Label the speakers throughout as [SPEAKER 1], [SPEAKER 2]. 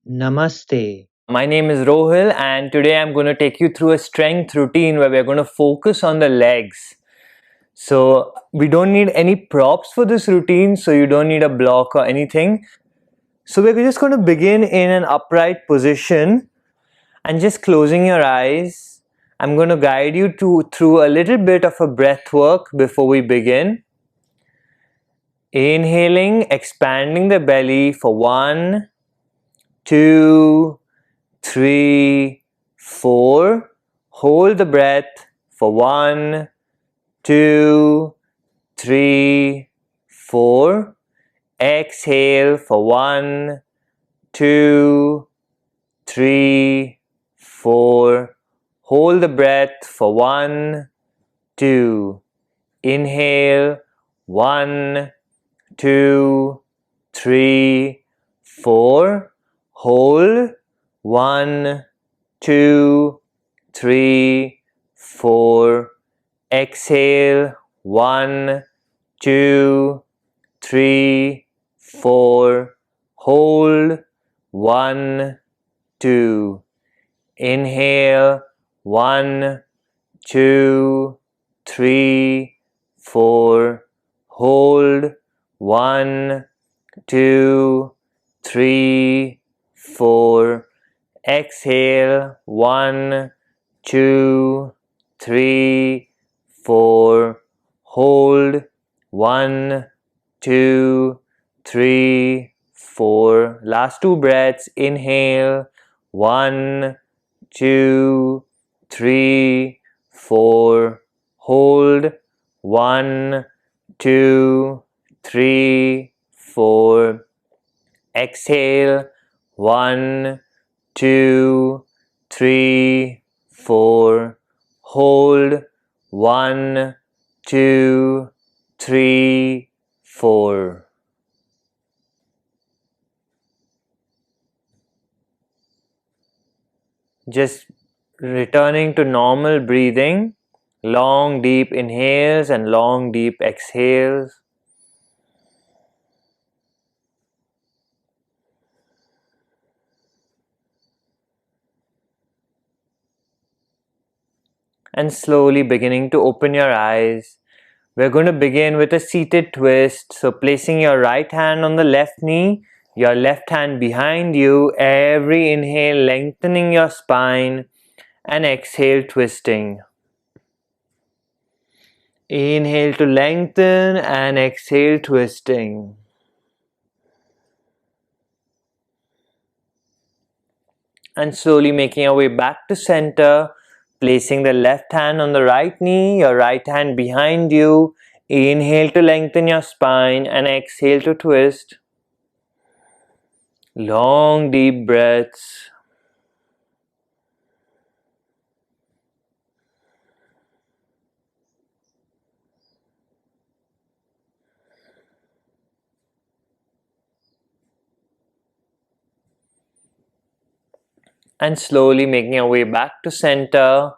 [SPEAKER 1] Namaste.
[SPEAKER 2] My name is Rohil, and today I'm going to take you through a strength routine where we're going to focus on the legs. So, we don't need any props for this routine, so you don't need a block or anything. So, we're just going to begin in an upright position and just closing your eyes. I'm going to guide you through a little bit of a breath work before we begin. Inhaling, expanding the belly for 1, 2, 3, 4. Hold the breath for 1, 2, 3, 4. Exhale for 1, 2, 3, 4. Hold the breath for 1, 2. Inhale 1, 2, 3, 4. Hold 1, 2, 3, 4. Exhale 1, 2, 3, 4. Hold 1, 2. Inhale 1, 2, 3, 4. Hold 1, 2, 3, 4. Exhale 1, 2, 3, 4. Hold 1, 2, 3, 4. Last two breaths. Inhale 1, 2, 3, 4. Hold 1, 2, 3, 4. Exhale 1, 2, 3, 4. Hold 1, 2, 3, 4. Just returning to normal breathing, long deep inhales and long deep exhales. And slowly beginning to open your eyes. We're going to begin with a seated twist. So placing your right hand on the left knee, your left hand behind you, every inhale lengthening your spine, and exhale twisting. Inhale to lengthen and exhale twisting. And slowly making our way back to center, placing the left hand on the right knee, your right hand behind you. Inhale to lengthen your spine and exhale to twist. Long deep breaths. And slowly making your way back to center.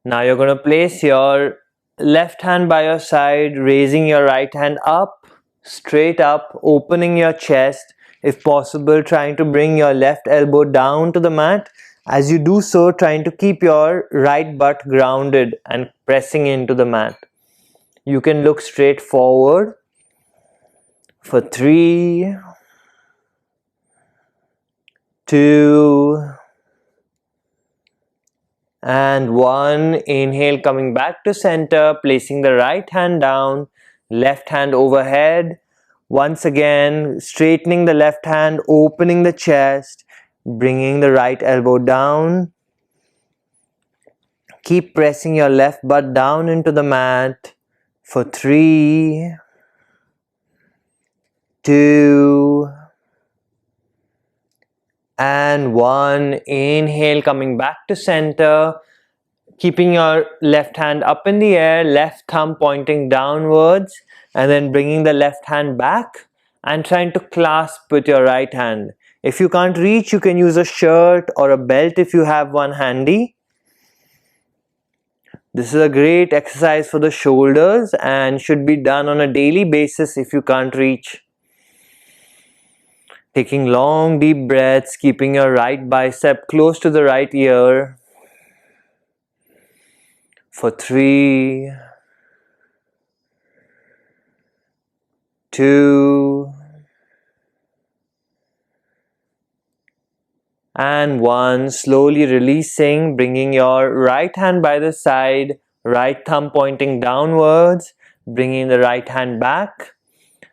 [SPEAKER 2] Now you're going to place your left hand by your side, raising your right hand up, straight up, opening your chest. If possible, trying to bring your left elbow down to the mat. As you do so, trying to keep your right butt grounded and pressing into the mat. You can look straight forward for 3, 2, and 1. Inhale, coming back to center, placing the right hand down, left hand overhead. Once again, straightening the left hand, opening the chest, bringing the right elbow down. Keep pressing your left butt down into the mat for 3, 2, and 1. Inhale, coming back to center, keeping your left hand up in the air, left thumb pointing downwards, and then bringing the left hand back and trying to clasp with your right hand. If you can't reach, you can use a shirt or a belt if you have one handy. This is a great exercise for the shoulders and should be done on a daily basis if you can't reach. Taking long deep breaths, keeping your right bicep close to the right ear. For 3, 2, and 1. Slowly releasing, bringing your right hand by the side, right thumb pointing downwards, bringing the right hand back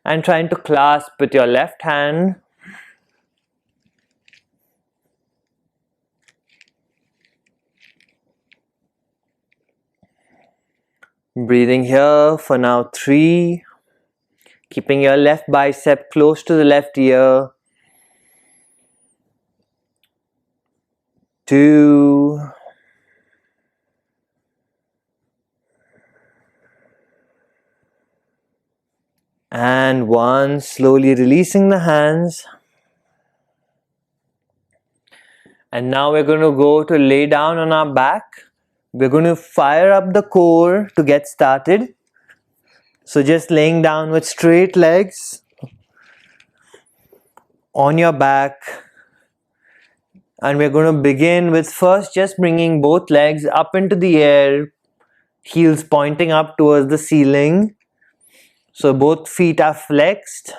[SPEAKER 2] and trying to clasp with your left hand. Breathing here for now 3, keeping your left bicep close to the left ear. 2, and 1. Slowly releasing the hands. And now we're going to go to lay down on our back. We're going to fire up the core to get started. So just laying down with straight legs on your back. And we're going to begin with first just bringing both legs up into the air, heels pointing up towards the ceiling. So both feet are flexed.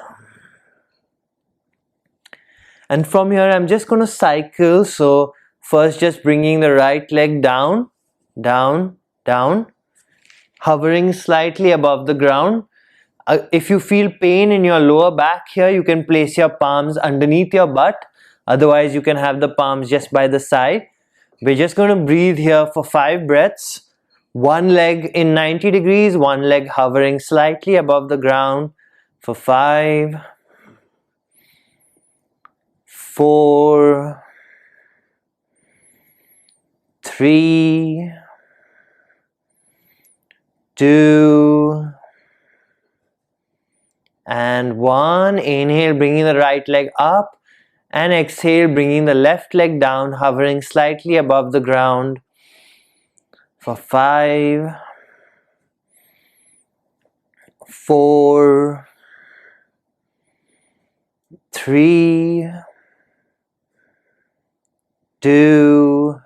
[SPEAKER 2] And from here I'm just going to cycle. So first just bringing the right leg down, down, down, hovering slightly above the ground. If you feel pain in your lower back here, you can place your palms underneath your butt. Otherwise, you can have the palms just by the side. We're just going to breathe here for 5 breaths. One leg in 90 degrees, one leg hovering slightly above the ground for 5, 4, 3, 2, and 1. Inhale, bringing the right leg up, and exhale, bringing the left leg down, hovering slightly above the ground for 5, 4, 3, 2,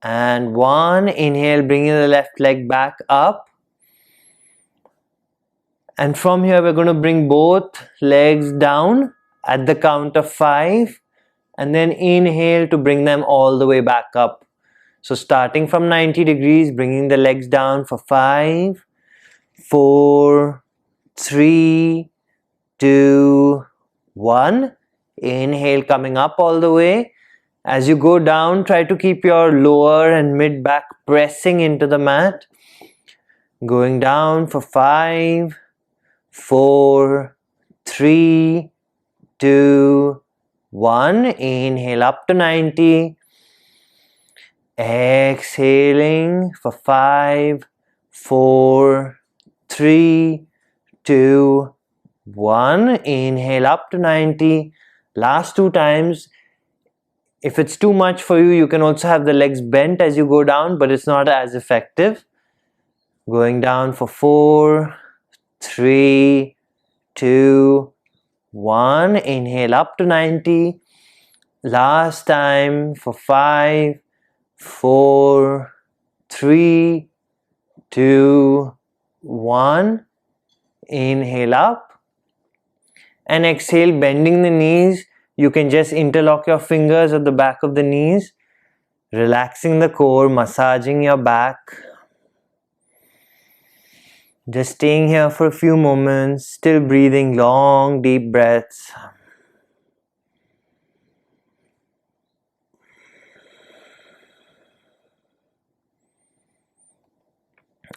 [SPEAKER 2] and 1. Inhale, bringing the left leg back up. And from here, we're going to bring both legs down at the count of 5. And then inhale to bring them all the way back up. So starting from 90 degrees, bringing the legs down for 5, 4, 3, 2, 1. Inhale, coming up all the way. As you go down, try to keep your lower and mid back pressing into the mat. Going down for 5, 4, 3, 2, 1. Inhale up to 90. Exhaling for 5, 4, 3, 2, 1. Inhale up to 90. Last 2 times. If it's too much for you, you can also have the legs bent as you go down, but it's not as effective. Going down for 4, 3, 2, 1. Inhale up to 90. Last time for 5, 4, 3, 2, 1. Inhale up and exhale, bending the knees. You can just interlock your fingers at the back of the knees, relaxing the core, massaging your back. Just staying here for a few moments, still breathing long, deep breaths.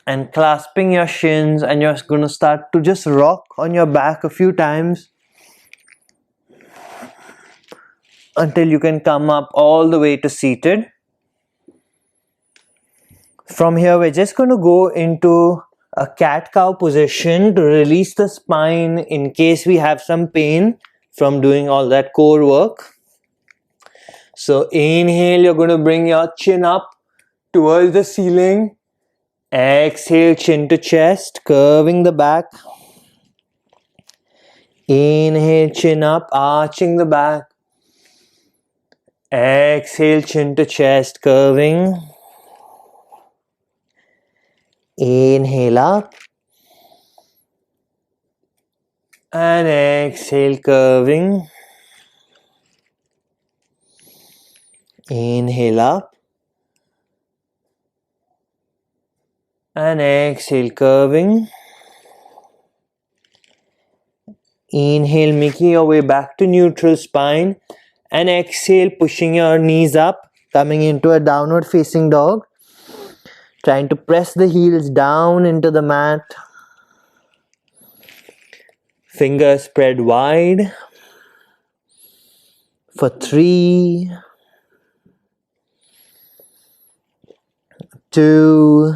[SPEAKER 2] And clasping your shins, and you're going to start to just rock on your back a few times until you can come up all the way to seated. From here, we're just going to go into a cat-cow position to release the spine in case we have some pain from doing all that core work. So inhale, you're going to bring your chin up towards the ceiling. Exhale, chin to chest, curving the back. Inhale, chin up, arching the back. Exhale, chin to chest, curving. Inhale up. And exhale, curving. Inhale up. And exhale, curving. Inhale, making your way back to neutral spine. And exhale, pushing your knees up, coming into a downward facing dog. Trying to press the heels down into the mat. Fingers spread wide. For 3, 2,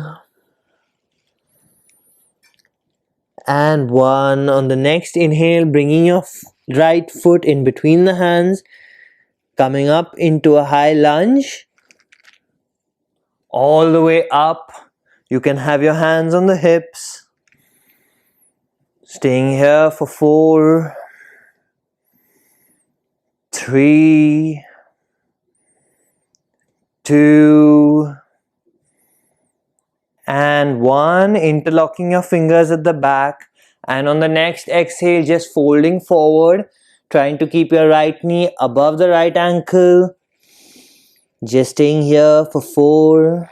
[SPEAKER 2] and 1. On the next inhale, bringing your right foot in between the hands, coming up into a high lunge. All the way up. You can have your hands on the hips. Staying here for 4, 3, 2, and 1. Interlocking your fingers at the back. And on the next exhale, just folding forward. Trying to keep your right knee above the right ankle. Just staying here for 4,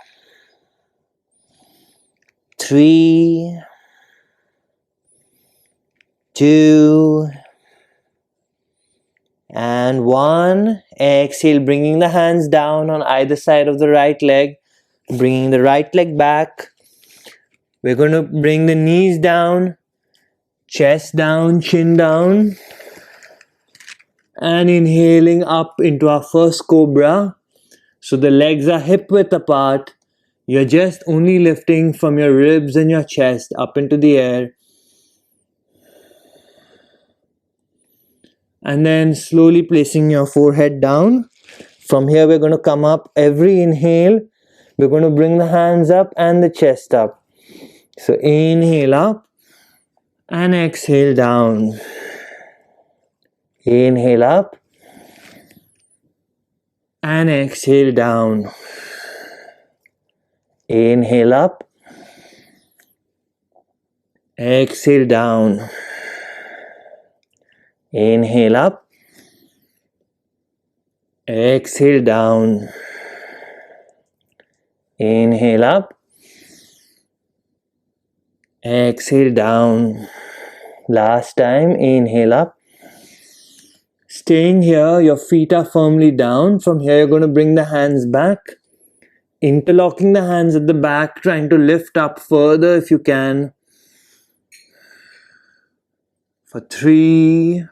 [SPEAKER 2] 3, 2, and 1. Exhale, bringing the hands down on either side of the right leg. Bringing the right leg back. We're going to bring the knees down, chest down, chin down. And inhaling up into our first cobra. So the legs are hip width apart. You're just only lifting from your ribs and your chest up into the air. And then slowly placing your forehead down. From here we're going to come up. Every inhale, we're going to bring the hands up and the chest up. So inhale up and exhale down. Inhale up and exhale down. Inhale up. Exhale down. Inhale up. Exhale down. Inhale up. Exhale down. Last time, inhale up. Staying here, your feet are firmly down. From here, you're going to bring the hands back. Interlocking the hands at the back, trying to lift up further if you can. For 3,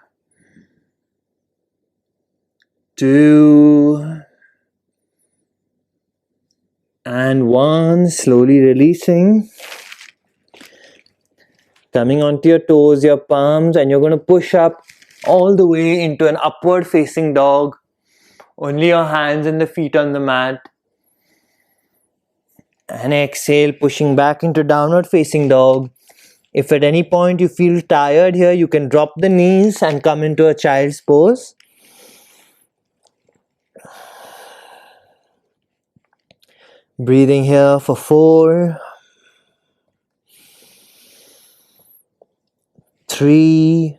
[SPEAKER 2] 2, and 1. Slowly releasing. Coming onto your toes, your palms, and you're going to push up all the way into an upward facing dog. Only your hands and the feet on the mat. And exhale, pushing back into downward facing dog. If at any point you feel tired here, you can drop the knees and come into a child's pose. Breathing here for 4, 3,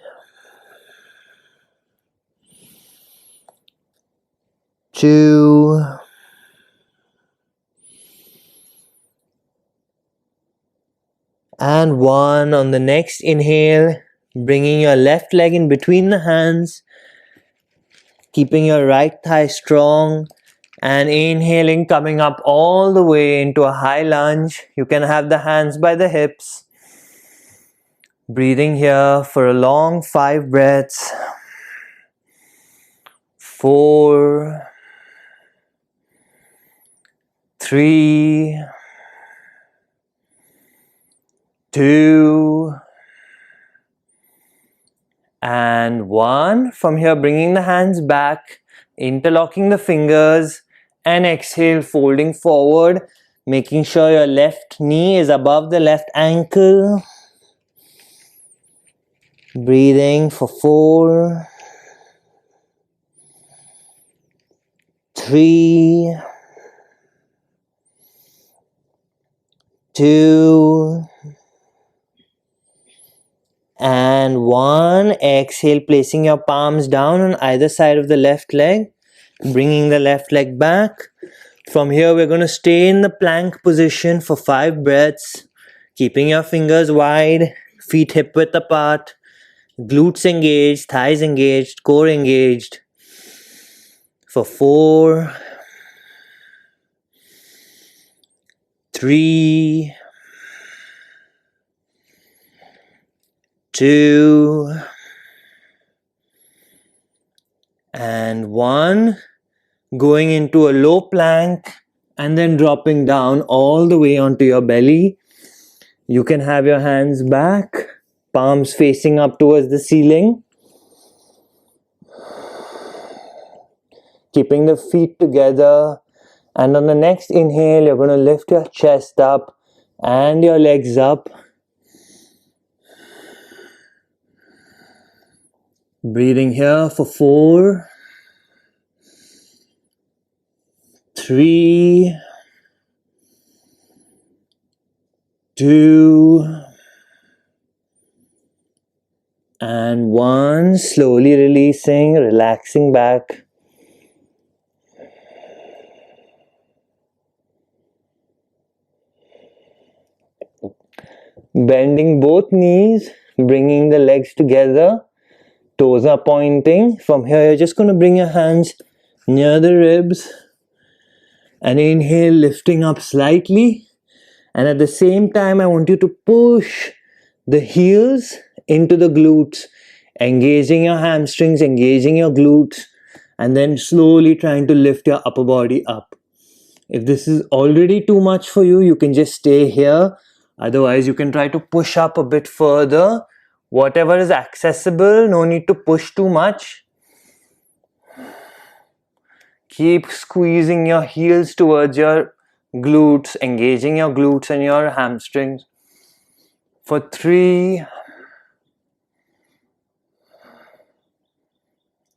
[SPEAKER 2] 2, and 1. On the next inhale, bringing your left leg in between the hands, keeping your right thigh strong, and inhaling, coming up all the way into a high lunge. You can have the hands by the hips. Breathing here for a long 5 breaths. 4, 3, 2, and 1. From here, bringing the hands back, interlocking the fingers, and exhale, folding forward, making sure your left knee is above the left ankle. Breathing for 4, 3, 2, and 1. Exhale, placing your palms down on either side of the left leg, bringing the left leg back. From here, we're going to stay in the plank position for 5 breaths, keeping your fingers wide, feet hip width apart, glutes engaged, thighs engaged, core engaged. For 4, 3, 2, and 1. Going into a low plank and then dropping down all the way onto your belly. You can have your hands back, palms facing up towards the ceiling. Keeping the feet together, and on the next inhale, you're going to lift your chest up and your legs up. Breathing here for 4, 3, 2, and 1. Slowly releasing, relaxing back. Bending both knees, bringing the legs together, toes are pointing. From here, you're just going to bring your hands near the ribs and inhale, lifting up slightly. And at the same time, I want you to push the heels into the glutes, engaging your hamstrings, engaging your glutes, and then slowly trying to lift your upper body up. If this is already too much for you, you can just stay here. Otherwise, you can try to push up a bit further. Whatever is accessible, no need to push too much. Keep squeezing your heels towards your glutes, engaging your glutes and your hamstrings. For 3,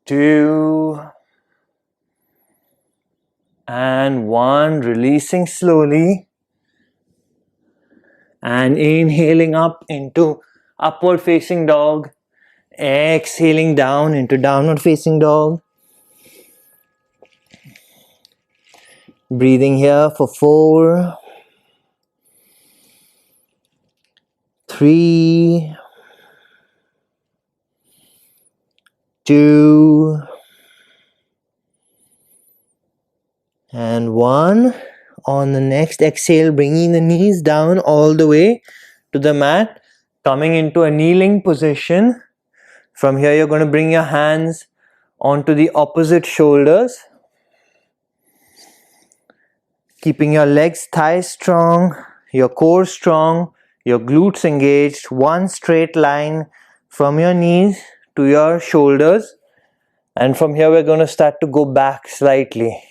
[SPEAKER 2] 2, and 1. Releasing slowly. And inhaling up into upward facing dog. Exhaling down into downward facing dog. Breathing here for 4, 3, 2, and 1. On the next exhale, bringing the knees down all the way to the mat, coming into a kneeling position. From here, you're going to bring your hands onto the opposite shoulders, keeping your legs, thighs strong, your core strong, your glutes engaged. One straight line from your knees to your shoulders. And from here, we're going to start to go back slightly,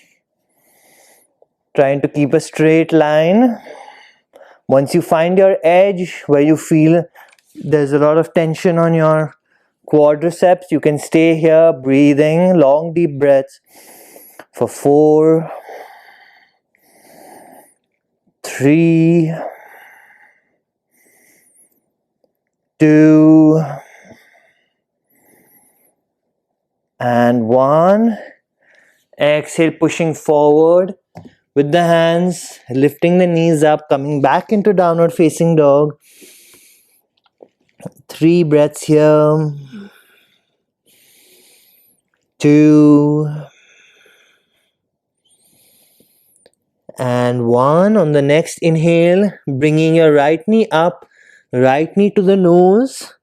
[SPEAKER 2] trying to keep a straight line. Once you find your edge where you feel there's a lot of tension on your quadriceps, you can stay here, breathing long deep breaths for 4, 3, 2, and 1. Exhale, pushing forward with the hands, lifting the knees up, coming back into downward facing dog. 3 breaths here. 2, and 1. On the next inhale, bringing your right knee up, right knee to the nose.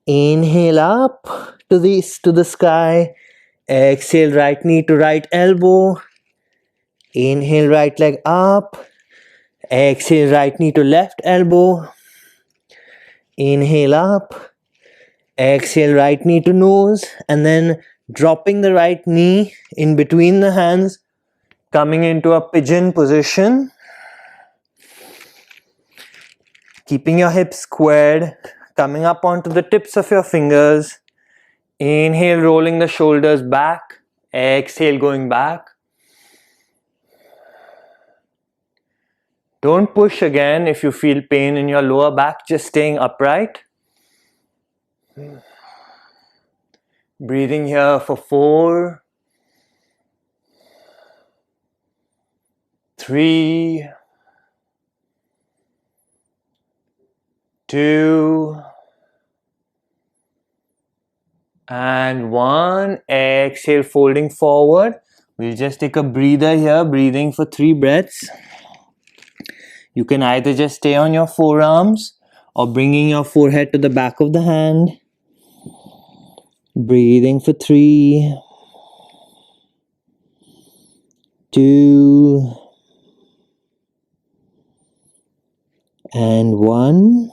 [SPEAKER 2] Inhale up to the sky. Exhale, right knee to right elbow. Inhale, right leg up. Exhale, right knee to left elbow. Inhale up. Exhale, right knee to nose. And then dropping the right knee in between the hands, coming into a pigeon position. Keeping your hips squared, coming up onto the tips of your fingers. Inhale, rolling the shoulders back. Exhale, going back. Don't push again if you feel pain in your lower back, just staying upright. Breathing here for 4, 3, 2, and 1. Exhale, folding forward. We'll just take a breather here, breathing for 3 breaths. You can either just stay on your forearms or bringing your forehead to the back of the hand. Breathing for 3, 2, and 1.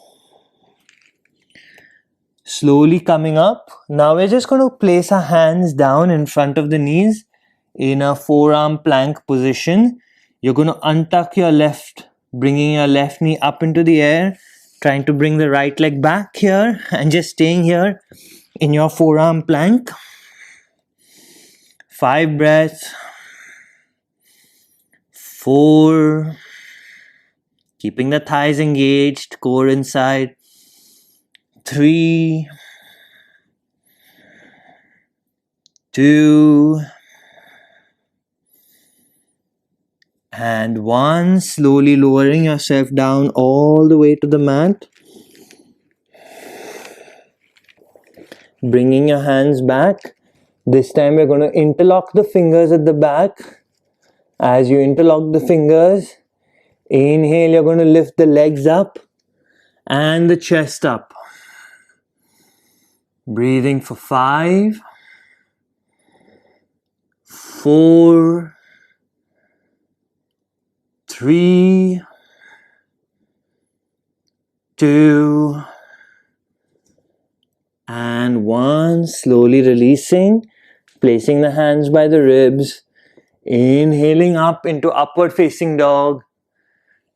[SPEAKER 2] Slowly coming up. Now we're just going to place our hands down in front of the knees in a forearm plank position. You're going to untuck your left, bringing your left knee up into the air, trying to bring the right leg back here and just staying here in your forearm plank. 5 breaths. 4. Keeping the thighs engaged, core inside. 3, 2, and 1. Slowly lowering yourself down all the way to the mat. Bringing your hands back. This time we're going to interlock the fingers at the back. As you interlock the fingers, inhale, you're going to lift the legs up and the chest up. Breathing for 5, 4, 3, 2, and 1. Slowly releasing, placing the hands by the ribs, inhaling up into upward facing dog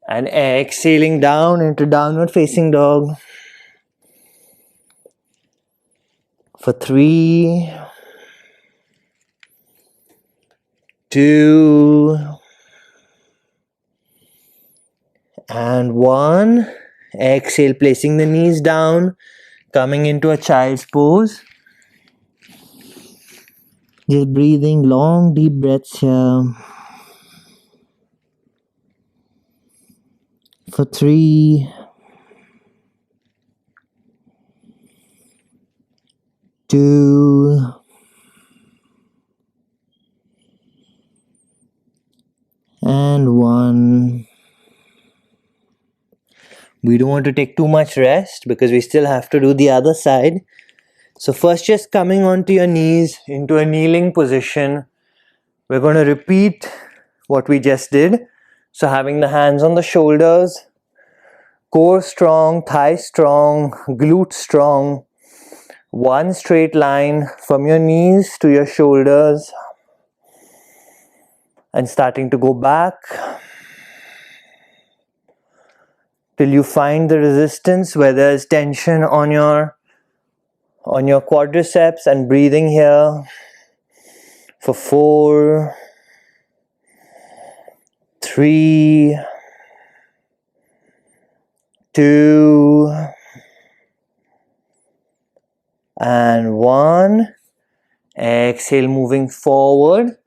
[SPEAKER 2] and exhaling down into downward facing dog. For 3, 2, and 1. Exhale, placing the knees down, coming into a child's pose. Just breathing long, deep breaths here. For 3, 2, and 1. We don't want to take too much rest because we still have to do the other side. So first, just coming onto your knees into a kneeling position. We're going to repeat what we just did. So having the hands on the shoulders, core strong, thigh strong, glute strong. One straight line from your knees to your shoulders and starting to go back till you find the resistance where there is tension on your quadriceps, and breathing here for 4, 3, 2, and 1. Exhale, moving forward,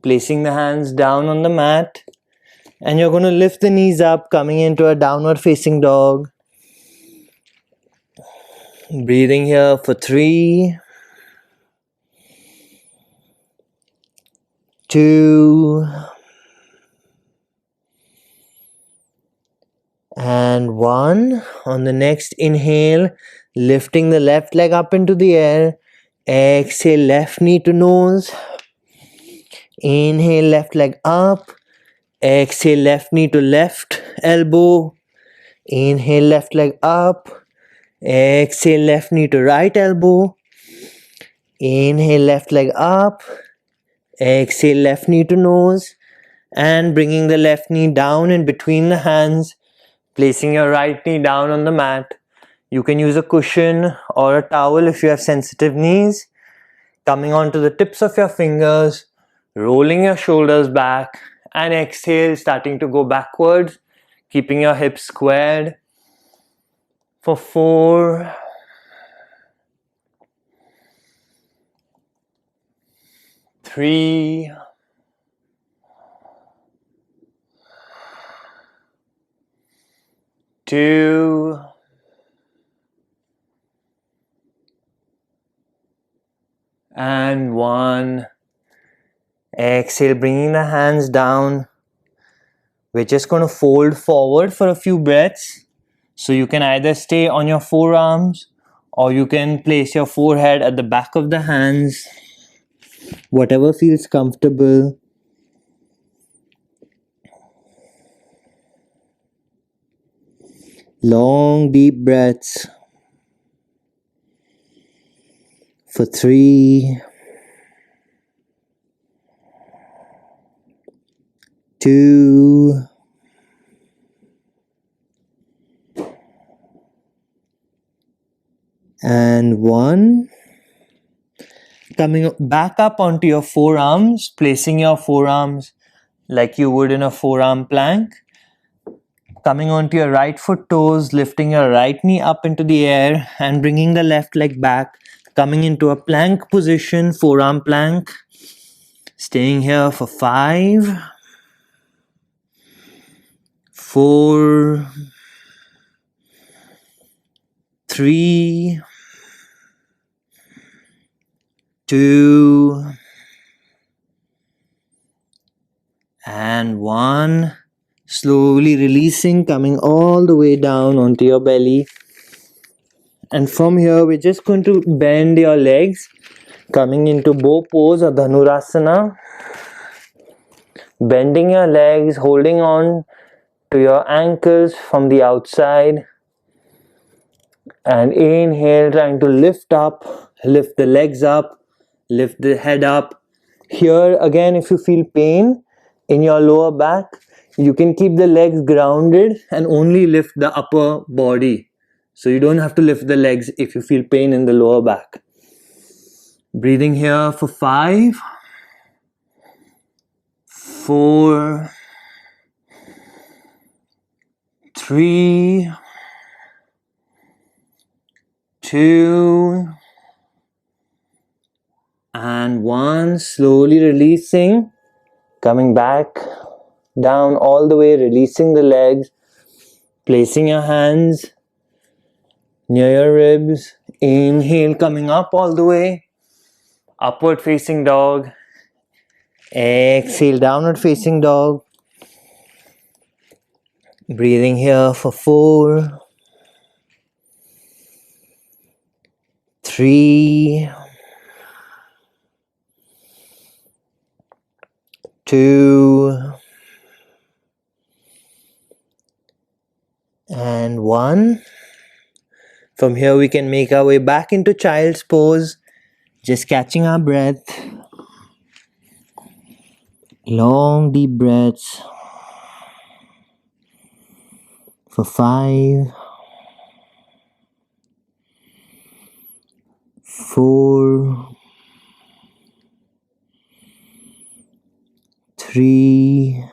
[SPEAKER 2] placing the hands down on the mat, and you're going to lift the knees up, coming into a downward facing dog. Breathing here for 3, 2, and 1. On the next inhale, lifting the left leg up into the air. Exhale, left knee to nose. Inhale, left leg up. Exhale, left knee to left elbow. Inhale, left leg up. Exhale, left knee to right elbow. Inhale, left leg up. Exhale, left knee to nose. And bringing the left knee down in between the hands. Placing your right knee down on the mat. You can use a cushion or a towel if you have sensitive knees. Coming onto the tips of your fingers, rolling your shoulders back, and exhale, starting to go backwards, keeping your hips squared for 4, 3, 2, and 1. Exhale, bringing the hands down. We're just going to fold forward for a few breaths. So you can either stay on your forearms or you can place your forehead at the back of the hands. Whatever feels comfortable. Long deep breaths for 3, 2, and 1. Coming back up onto your forearms, placing your forearms like you would in a forearm plank. Coming onto your right foot toes, lifting your right knee up into the air and bringing the left leg back. Coming into a plank position, forearm plank. Staying here for 5, 4, 3, 2, and 1. Slowly releasing, coming all the way down onto your belly. And from here, we're just going to bend your legs, coming into bow pose or dhanurasana. Bending your legs, holding on to your ankles from the outside. And inhale, trying to lift up, lift the legs up, lift the head up. Here again, if you feel pain in your lower back, you can keep the legs grounded and only lift the upper body. So you don't have to lift the legs if you feel pain in the lower back. Breathing here for 5, 4, 3, 2, and 1. Slowly releasing, coming back down all the way, releasing the legs, placing your hands near your ribs. Inhale, coming up all the way, upward facing dog. Exhale, downward facing dog. Breathing here for 4, 3, 2, and 1. From here we can make our way back into child's pose, just catching our breath. Long deep breaths for 5, 4, 3,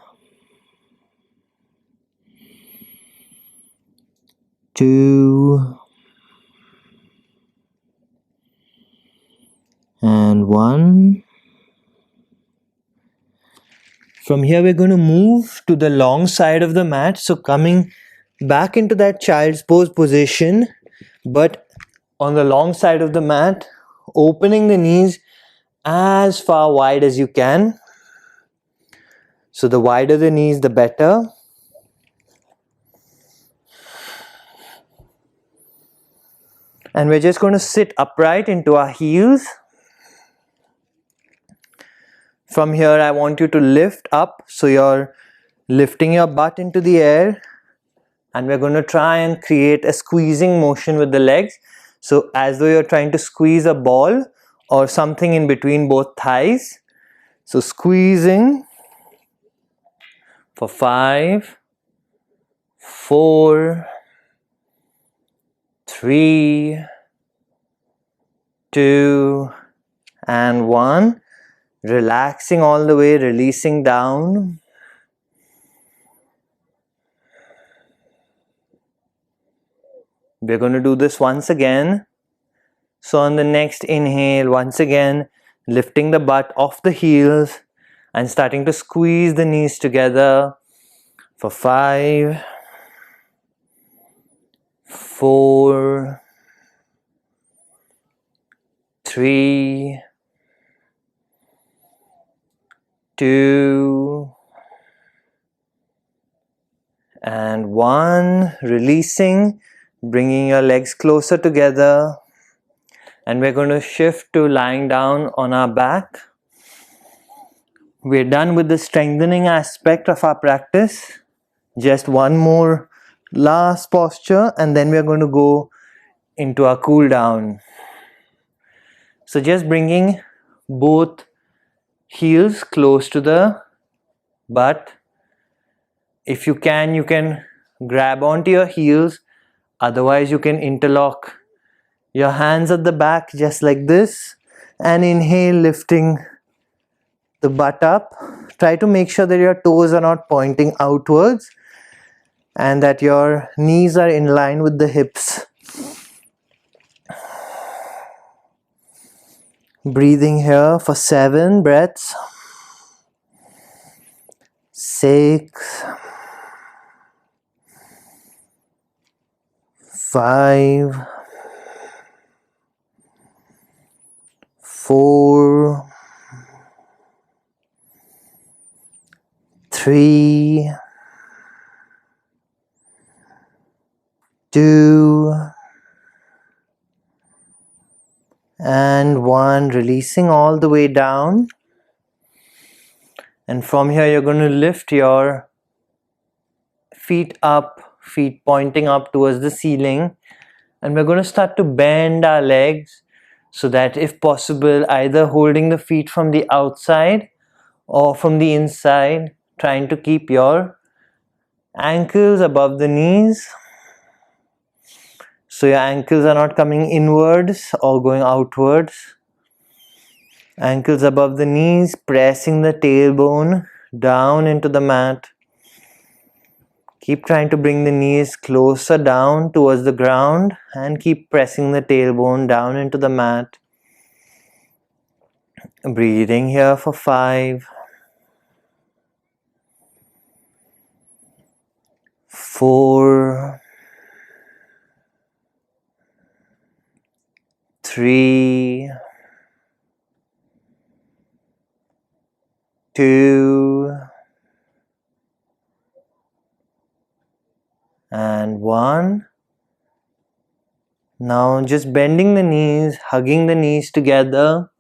[SPEAKER 2] 2, and 1. From here we're going to move to the long side of the mat. So coming back into that child's pose position, but on the long side of the mat, opening the knees as far wide as you can. So the wider the knees, the better. And we're just going to sit upright into our heels. From here, I want you to lift up. So you're lifting your butt into the air. And we're going to try and create a squeezing motion with the legs. So as though you're trying to squeeze a ball or something in between both thighs. So squeezing for 5, 4, 3, 2, and 1. Relaxing all the way, releasing down. We're going to do this once again. So on the next inhale, once again, lifting the butt off the heels and starting to squeeze the knees together for 5, 4, 3, 2, and 1. Releasing, bringing your legs closer together. And we're going to shift to lying down on our back. We're done with the strengthening aspect of our practice. Just one more last posture and then we're going to go into our cool down. So just bringing both heels close to the butt. If you can grab onto your heels. Otherwise you can interlock your hands at the back just like this. And inhale, lifting the butt up. Try to make sure that your toes are not pointing outwards and that your knees are in line with the hips. Breathing here for 7 breaths. 6, 5, 4, 3, 2, and 1. Releasing all the way down. And from here you're going to lift your feet up, feet pointing up towards the ceiling. And we're going to start to bend our legs so that if possible, either holding the feet from the outside or from the inside, trying to keep your ankles above the knees. So your ankles are not coming inwards or going outwards. Ankles above the knees, pressing the tailbone down into the mat. Keep trying to bring the knees closer down towards the ground and keep pressing the tailbone down into the mat. Breathing here for 5, 4, 3, 2, and 1. Now just bending the knees, hugging the knees together.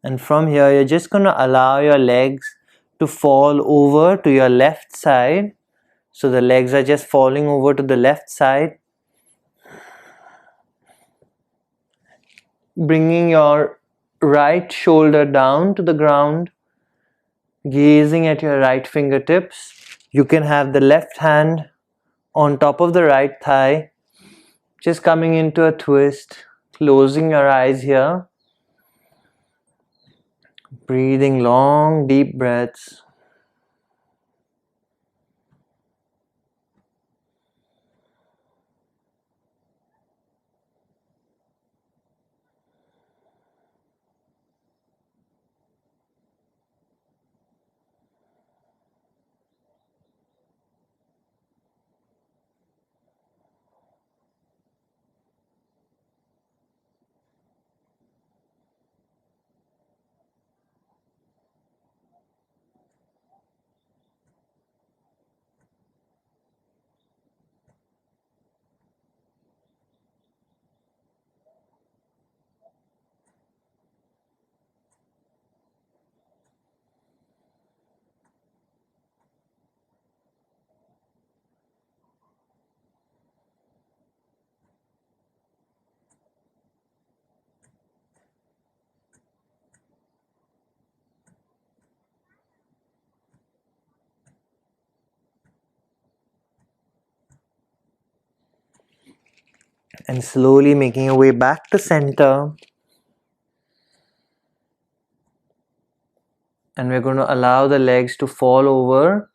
[SPEAKER 2] And from here, you're just going to allow your legs to fall over to your left side. So the legs are just falling over to the left side. Bringing your right shoulder down to the ground. Gazing at your right fingertips. You can have the left hand on top of the right thigh. Just coming into a twist. Closing your eyes here. Breathing long, deep breaths. And slowly making your way back to center. And we're going to allow the legs to fall over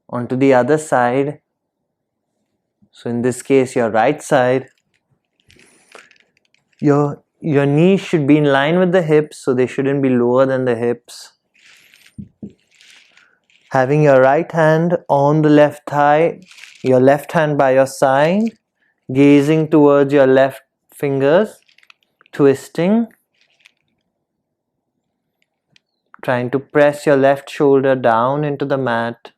[SPEAKER 2] onto the other side. So in this case, your right side. Your knees should be in line with the hips, so they shouldn't be lower than the hips. Having your right hand on the left thigh, your left hand by your side, gazing towards your left fingers, twisting, trying to press your left shoulder down into the mat.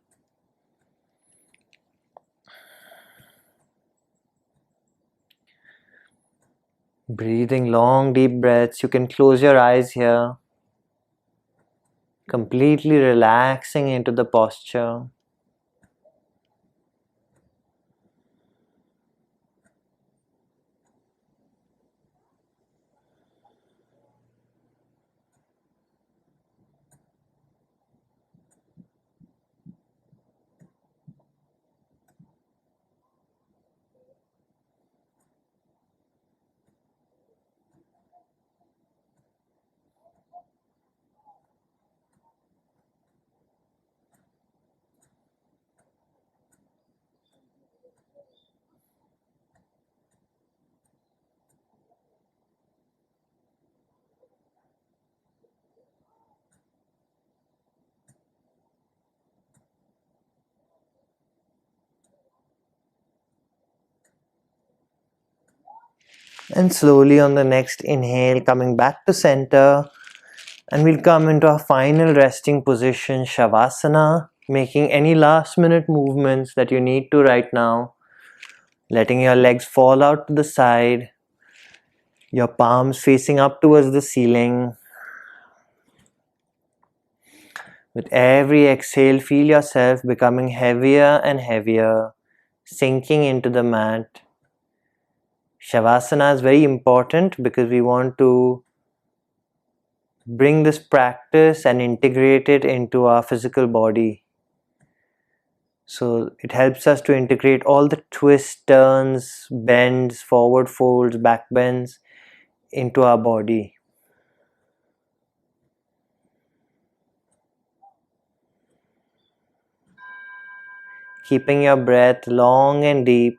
[SPEAKER 2] Breathing long, deep breaths. You can close your eyes here. Completely relaxing into the posture. And slowly on the next inhale, coming back to center. And we'll come into our final resting position, Shavasana. Making any last minute movements that you need to right now. Letting your legs fall out to the side. Your palms facing up towards the ceiling. With every exhale, feel yourself becoming heavier and heavier, sinking into the mat. Shavasana is very important because we want to bring this practice and integrate it into our physical body. So it helps us to integrate all the twists, turns, bends, forward folds, back bends into our body. Keeping your breath long and deep.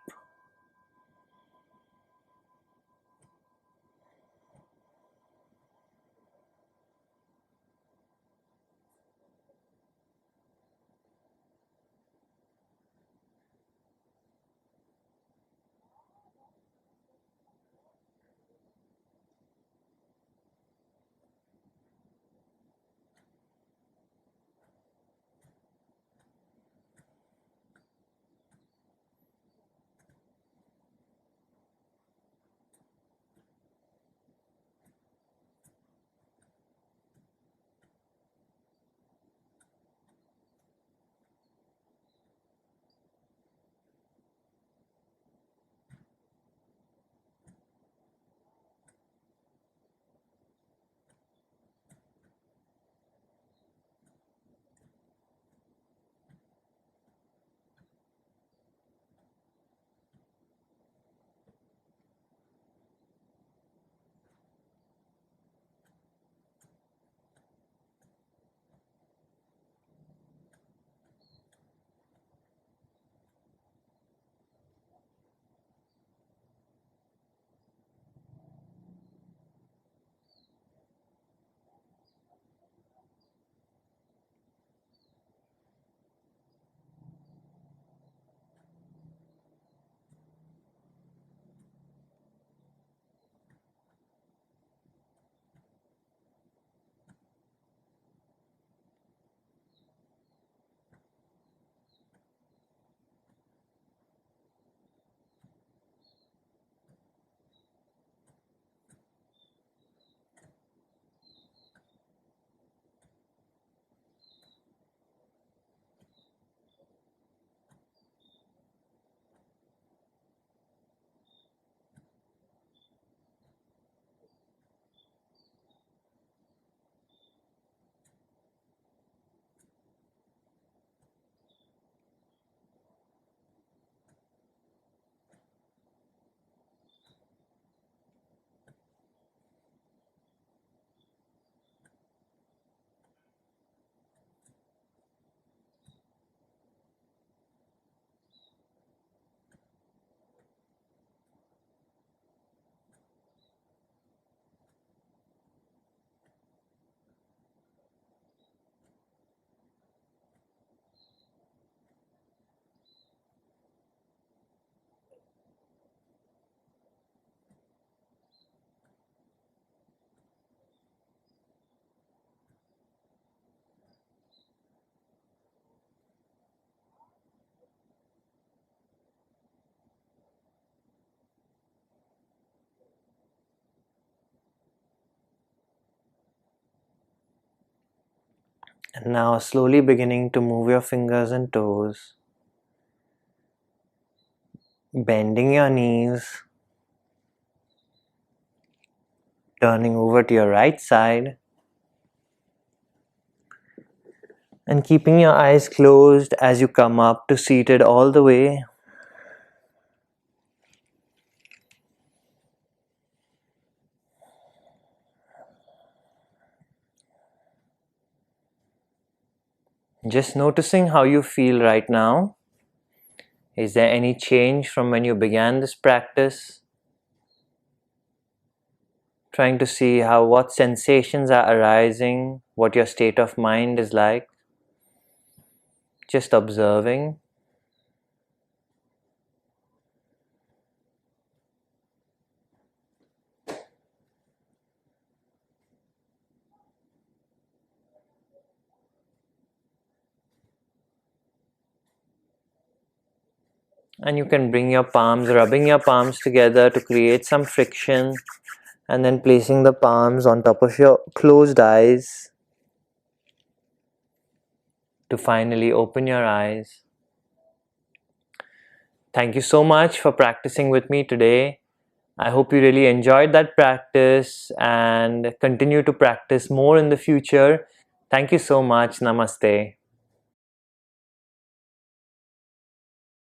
[SPEAKER 2] And now slowly beginning to move your fingers and toes, bending your knees, turning over to your right side, and keeping your eyes closed as you come up to seated all the way. Just noticing how you feel right now. Is there any change from when you began this practice? Trying to see what sensations are arising, what your state of mind is like. Just observing. And you can bring your palms, rubbing your palms together to create some friction, and then placing the palms on top of your closed eyes to finally open your eyes. Thank you so much for practicing with me today. I hope you really enjoyed that practice and continue to practice more in the future. Thank you so much. Namaste.